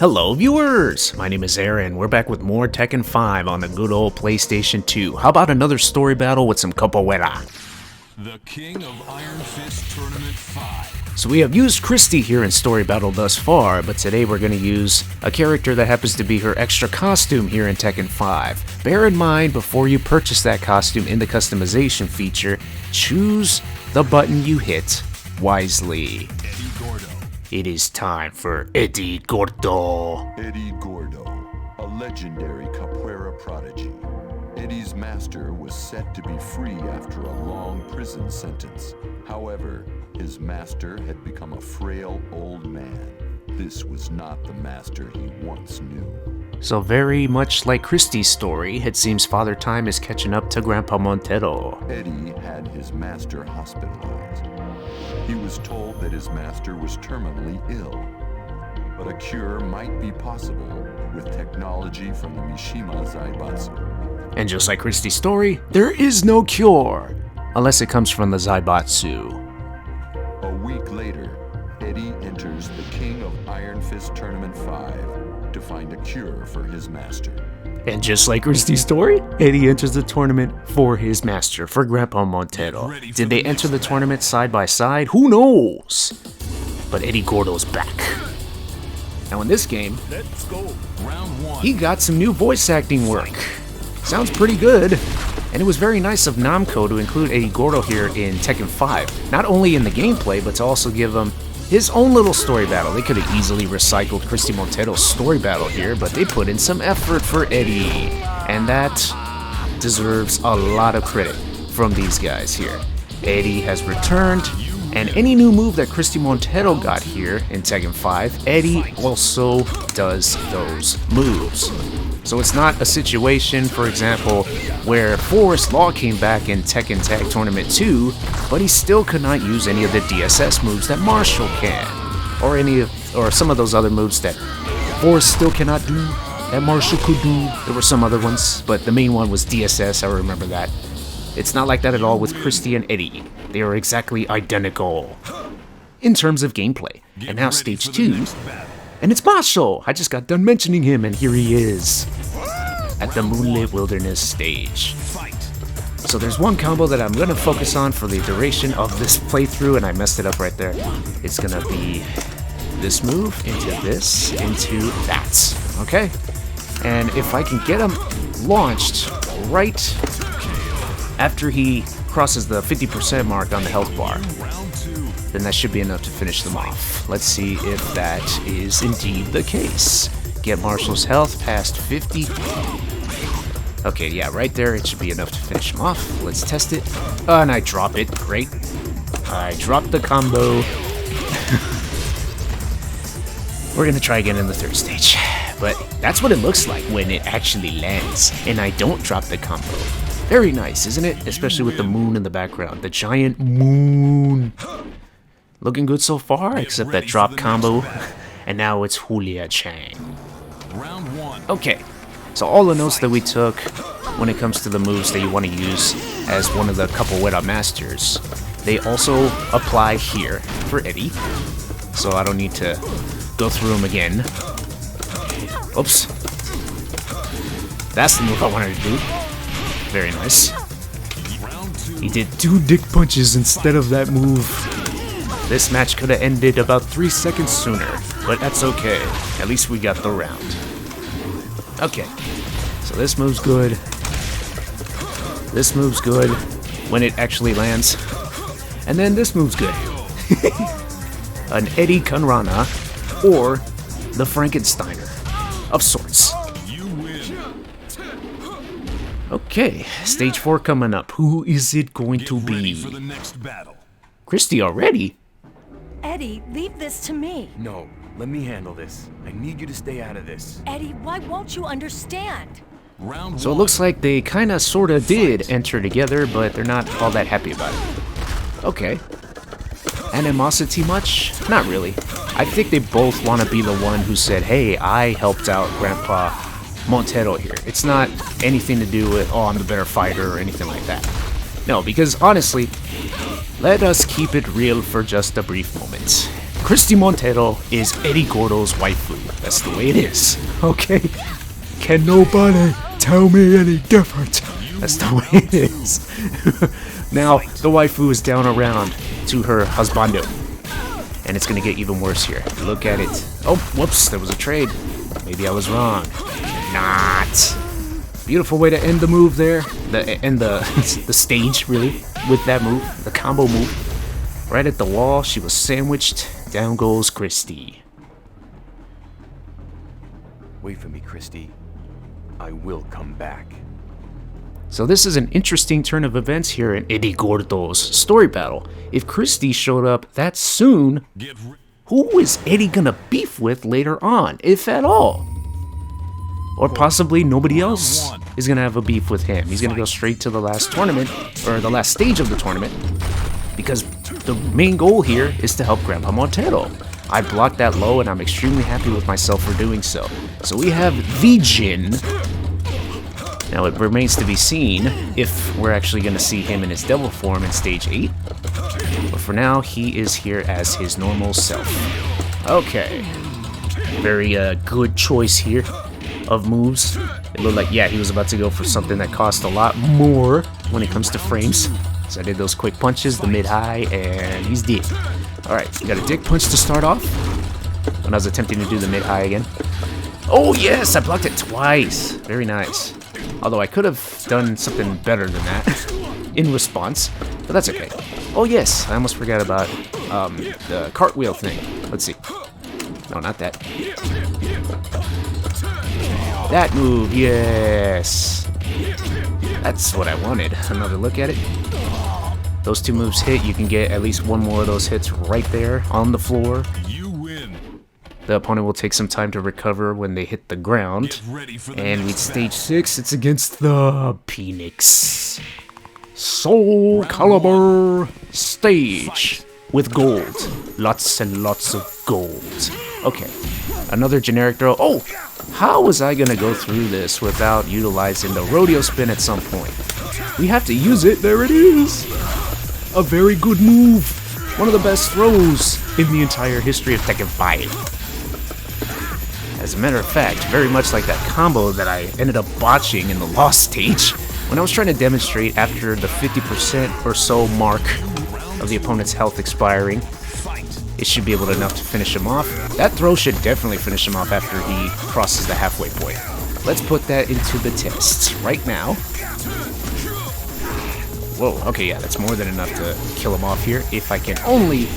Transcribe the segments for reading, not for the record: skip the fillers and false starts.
Hello viewers! My name is Aaron. We're back with more Tekken 5 on the good old PlayStation 2. How about another story battle with some capoeira? The King of Iron Fist Tournament 5. So we have used Christy here in story battle thus far, but today we're going to use a character that happens to be her extra costume here in Tekken 5. Bear in mind, before you purchase that costume in the customization feature, choose the button you hit wisely. Eddy Gordo. It is time for Eddy Gordo. Eddy Gordo, a legendary capoeira prodigy. Eddy's master was set to be free after a long prison sentence. However, his master had become a frail old man. This was not the master he once knew. So very much like Christy's story, it seems Father Time is catching up to Grandpa Montero. Eddy had his master hospitalized. He was told that his master was terminally ill, but a cure might be possible with technology from the Mishima Zaibatsu. And just like Christy's story, there is no cure, unless it comes from the Zaibatsu. A week later, Eddy enters the King of Iron Fist Tournament 5 to find a cure for his master. And just like Christy's story, Eddy enters the tournament for his master, for Grandpa Montero. Did they enter the tournament side by side? Who knows? But Eddy Gordo's back. Now in this game, Let's go. Round 1. he got some new voice acting work. Sounds pretty good. And it was very nice of Namco to include Eddy Gordo here in Tekken 5. Not only in the gameplay, but to also give him his own little story battle. They could have easily recycled Christy Montero's story battle here, but they put in some effort for Eddy. And that deserves a lot of credit from these guys here. Eddy has returned, and any new move that Christy Montero got here in Tekken 5, Eddy also does those moves. So it's not a situation, for example, where Forest Law came back in Tekken Tag Tournament 2, but he still could not use any of the DSS moves that Marshall can, or some of those other moves that Forest still cannot do, that Marshall could do. There were some other ones, but the main one was DSS, I remember that. It's not like that at all with Christy and Eddy. They are exactly identical in terms of gameplay. And now stage 2. And it's Marshall! I just got done mentioning him, and here he is at the Moonlit Wilderness stage. So there's one combo that I'm gonna focus on for the duration of this playthrough, and I messed it up right there. It's gonna be this move into this, into that, okay? And if I can get him launched right after he crosses the 50% mark on the health bar, then that should be enough to finish them off. Let's see if that is indeed the case. Get Marshall's health past 50. Okay, yeah, right there, it should be enough to finish him off. Let's test it. And I drop it, great. I dropped the combo. We're gonna try again in the third stage. But that's what it looks like when it actually lands, and I don't drop the combo. Very nice, isn't it? Especially with the moon in the background. The giant moon. Looking good so far, except that drop combo. And now it's Julia Chang. Round 1. Okay, so all the notes that we took when it comes to the moves that you want to use as one of the capoeira masters, they also apply here for Eddy. So I don't need to go through them again. Oops. That's the move I wanted to do. Very nice. He did 2 dick punches instead of that move. This match could have ended about 3 seconds sooner, but that's okay. At least we got the round. Okay, so this move's good. This move's good when it actually lands. And then this move's good. An Eddy Kanrana, or the Frankensteiner, of sorts. Okay, stage 4 coming up. Who is it going to Ready be? for the next battle. Christy already? Eddy, leave this to me. No, let me handle this. I need you to stay out of this. Eddy, why won't you understand? Round 1. So it looks like they kinda sorta did enter together, but they're not all that happy about it. Okay. Animosity much? Not really. I think they both want to be the one who said, hey, I helped out Grandpa Montero here. It's not anything to do with, oh, I'm the better fighter or anything like that. No, because honestly, let us keep it real for just a brief moment. Christy Montero is Eddy Gordo's waifu. That's the way it is. Okay? Can nobody tell me any different? That's the way it is. Now, the waifu is down around to her husbando. And it's gonna get even worse here. Look at it. Oh, whoops, there was a trade. Maybe I was wrong. Not. Beautiful way to end the move there. End the stage, really, with that move. The combo move. Right at the wall, she was sandwiched. Down goes Christy. Wait for me, Christy. I will come back. So this is an interesting turn of events here in Eddy Gordo's story battle. If Christy showed up that soon, who is Eddy gonna beef with later on, if at all? Or possibly nobody else is gonna have a beef with him. He's gonna go straight to the last tournament, or the last stage of the tournament, because the main goal here is to help Grandpa Montero. I blocked that low and I'm extremely happy with myself for doing so. So we have Vijin. Now it remains to be seen if we're actually going to see him in his devil form in stage 8. But for now, he is here as his normal self. Okay. Very good choice here of moves. It looked like, yeah, he was about to go for something that cost a lot more when it comes to frames. So I did those quick punches, the mid-high, and he's dead. Alright, you got a dick punch to start off. When I was attempting to do the mid-high again. Oh yes, I blocked it twice. Very nice. Although I could have done something better than that in response, but that's okay. Oh yes, I almost forgot about the cartwheel thing. Let's see. No, not that. That move, yes. That's what I wanted. Another look at it. Those two moves hit, you can get at least one more of those hits right there on the floor. You win. The opponent will take some time to recover when they hit the ground. And with stage 6, it's against the Phoenix Soul Calibur stage with gold. Lots and lots of gold. Okay, another generic throw. Oh, how was I gonna go through this without utilizing the rodeo spin at some point? We have to use it. There it is. A very good move. One of the best throws in the entire history of Tekken 5. As a matter of fact, very much like that combo that I ended up botching in the lost stage, when I was trying to demonstrate after the 50% or so mark of the opponent's health expiring, it should be able to enough to finish him off. That throw should definitely finish him off after he crosses the halfway point. Let's put that into the test right now. Whoa, okay, yeah, that's more than enough to kill him off here, if I can only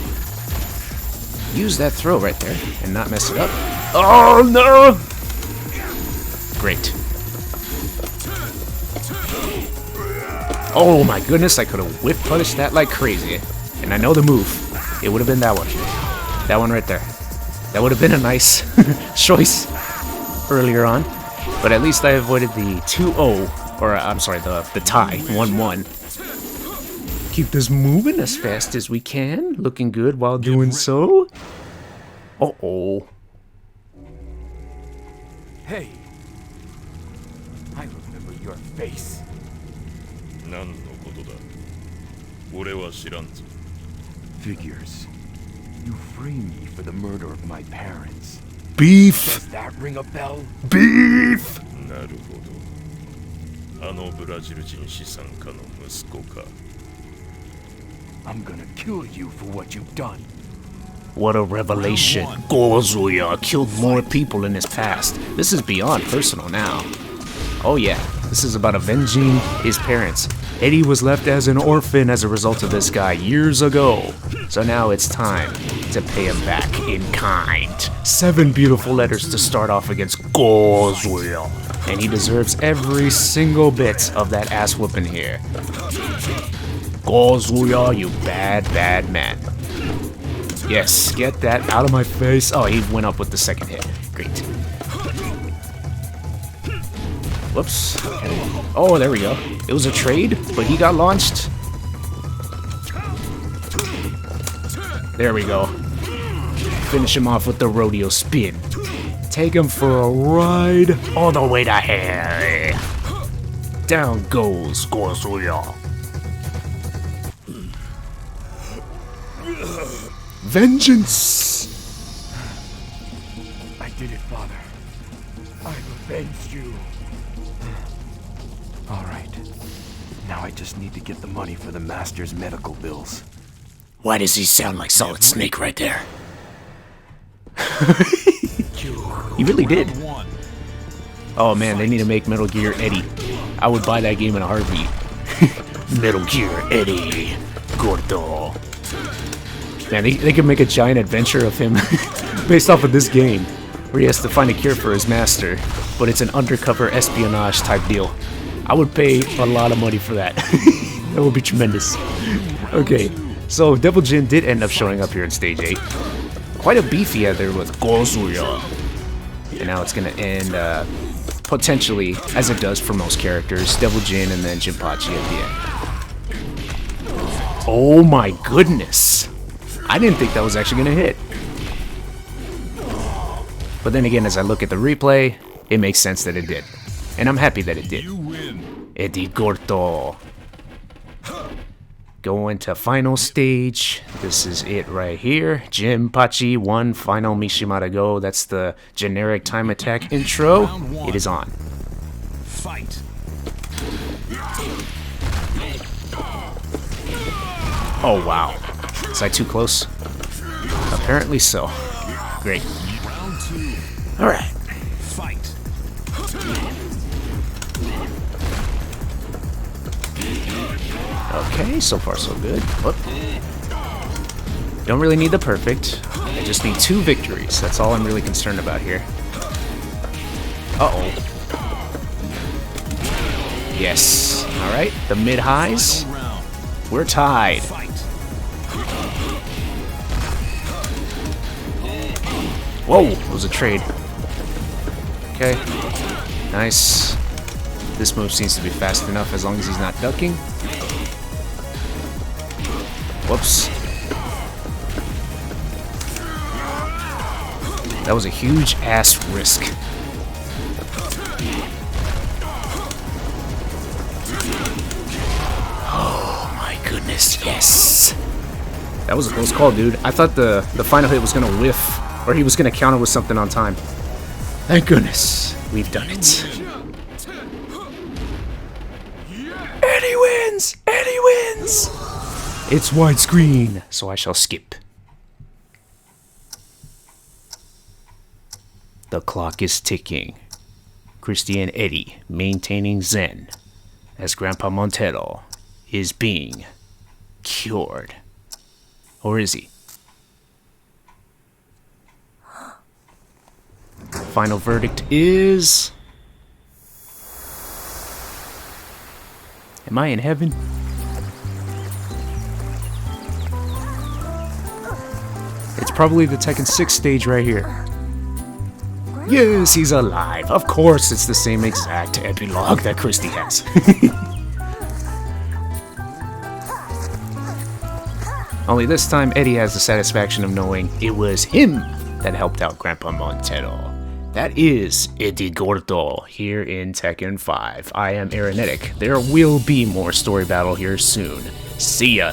use that throw right there and not mess it up. Oh no! Great. Oh my goodness, I could have whip punished that like crazy. And I know the move. It would have been that one. That one right there. That would have been a nice choice earlier on. But at least I avoided the 2-0, or I'm sorry, the tie, 1-1. Keep this moving as fast as we can. Looking good while doing so. Uh-oh. Hey! I remember your face. Figures. You free me for the murder of my parents. Beef! Does that ring a bell? Beef! I'm gonna kill you for what you've done. What a revelation. Gozuya killed more people in his past. This is beyond personal now. Oh yeah, this is about avenging his parents. Eddy was left as an orphan as a result of this guy years ago. So now it's time to pay him back in kind. 7 beautiful letters to start off against Gozuya. And he deserves every single bit of that ass whooping here. Gozuya, you bad, bad man. Yes, get that out of my face. Oh, he went up with the second hit. Great. Whoops. Oh, there we go. It was a trade, but he got launched. There we go. Finish him off with the rodeo spin. Take him for a ride all the way to hell. Down goes Gozuya. Vengeance! I did it, Father. I avenged you. Alright. Now I just need to get the money for the Master's medical bills. Why does he sound like Solid Snake right there? He really did. Round one. Oh man, they need to make Metal Gear Eddy. I would buy that game in a heartbeat. Metal Gear Eddy Gordo. Man, they could make a giant adventure of him based off of this game, where he has to find a cure for his master, but it's an undercover espionage type deal. I would pay a lot of money for that. That would be tremendous. Okay, so Devil Jin did end up showing up here in Stage 8. Quite a beefy there with Gozuya. And now it's gonna end, potentially, as it does for most characters, Devil Jin and then Jinpachi at the end. Oh my goodness! I didn't think that was actually gonna hit. But then again, as I look at the replay, it makes sense that it did. And I'm happy that it did. You win. Eddy Gordo. Going to final stage. This is it right here. Jinpachi 1, final Mishima to go. That's the generic time attack intro. It is on. Fight. Oh wow. Was I too close? Apparently so. Great. Round 2. Alright. Fight. Okay, so far so good. Whoop. Don't really need the perfect. I just need 2 victories. That's all I'm really concerned about here. Uh-oh. Yes. Alright, the mid-highs. Final round. We're tied. Fight. Whoa, it was a trade. Okay. Nice. This move seems to be fast enough as long as he's not ducking. Whoops. That was a huge ass risk. Oh my goodness, yes. That was a close call, dude. I thought the final hit was gonna whiff, or he was gonna counter with something on time. Thank goodness, we've done it. Eddy wins! Eddy wins! It's widescreen, so I shall skip. The clock is ticking. Christy and Eddy maintaining Zen as Grandpa Montero is being cured. Or is he? Final verdict is... Am I in heaven? It's probably the Tekken 6 stage right here. Yes, he's alive. Of course, it's the same exact epilogue that Christy has. Only this time, Eddy has the satisfaction of knowing it was him that helped out Grandpa Montero. That is Eddy Gordo here in Tekken 5. I am Aaronetic. There will be more story battle here soon. See ya!